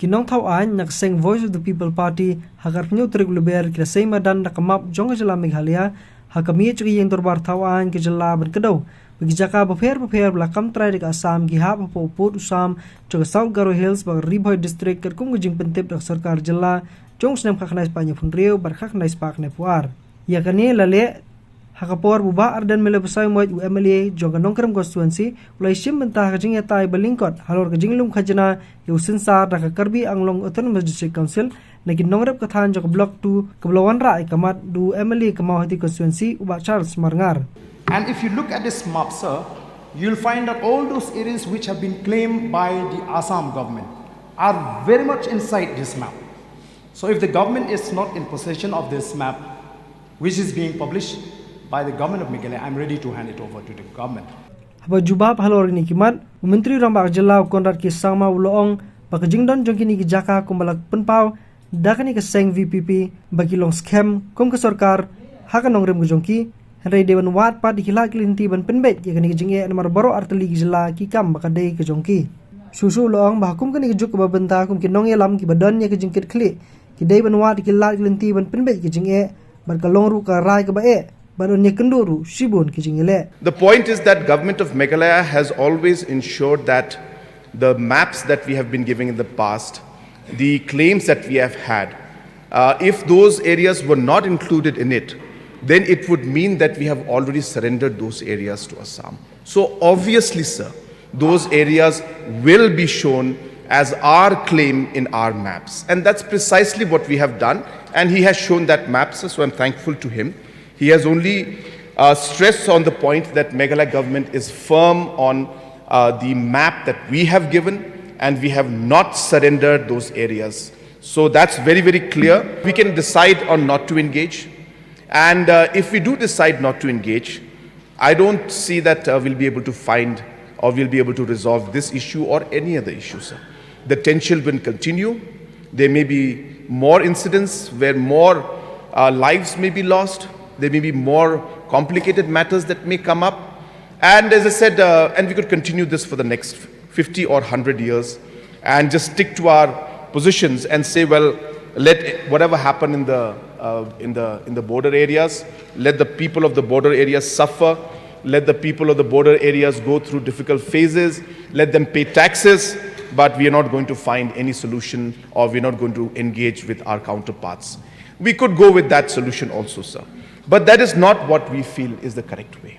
Kinong tawaan nak Seng Voice of the People Party hakar penyu trik luber kira sema dan nakamap jong jela Meghalaya hakami curi yang torbar tawaan ke jela berkedau bagi Jaka beper belakam Trai dekat Assam gihap poput Assam juga South Garo Hills bagi Riboy District kerkung gujing pentip dak sarkar jela jong senam kaknais panjang punriu berkak nais pak nepuar ya kani lale hakapor buba ardan mele besai moit UMLA jong nongkrem constituency ulai sim mentah kajing yatai belingkot halor kajing lum khajana yu sinsar dak karbi anglong autonomous district council nagi nongrep kathan jok block 2 kebelawan rai kamat du MLA kemau hati constituency ubak Charles Marngar. And if you look at this map, sir, you'll find that all those areas which have been claimed by the Assam government are very much inside this map. So if the government is not in possession of this map, which is being published by the government of Meghalaya, I'm ready to hand it over to the government. Haba jubab Halor ni kimat, Menteri Rambak Jela Konrad ki Sangma Uloong, baka jingdon jongkini ki Jaka kumbalak penpau, dakani ke Seng VPP, bagi long scam, kum ke sorkar, haka nongrem ke jongki, Henry Dewan Wat pa dikila kilinti ban penbet, yakani ke jingye namar baro arteli ki Jela ki kam baka day ke jongki. Susu Uloong bahakum kani ke juk ke babenta kum ki nong yelam ki badan ya ke jingkit kli, ki day ban wat dikila kilinti ban penbet ke jingye, barka longru ka rai ke bae. The point is that government of Meghalaya has always ensured that the maps that we have been giving in the past, the claims that we have had, if those areas were not included in it, then it would mean that we have already surrendered those areas to Assam. So obviously, sir, those areas will be shown as our claim in our maps. And that's precisely what we have done. And he has shown that map, sir, so I'm thankful to him. He has only stressed on the point that Meghalaya government is firm on the map that we have given, and we have not surrendered those areas. So that's very, very clear. We can decide on not to engage. And if we do decide not to engage, I don't see that we'll be able to find or we'll be able to resolve this issue or any other issue, sir. The tension will continue. There may be more incidents where more lives may be lost. There may be more complicated matters that may come up. And as I said, and we could continue this for the next 50 or 100 years and just stick to our positions and say, well, let whatever happen in the border areas, let the people of the border areas suffer, let the people of the border areas go through difficult phases, let them pay taxes, but we are not going to find any solution, or we're not going to engage with our counterparts. We could go with that solution also, sir. But that is not what we feel is the correct way.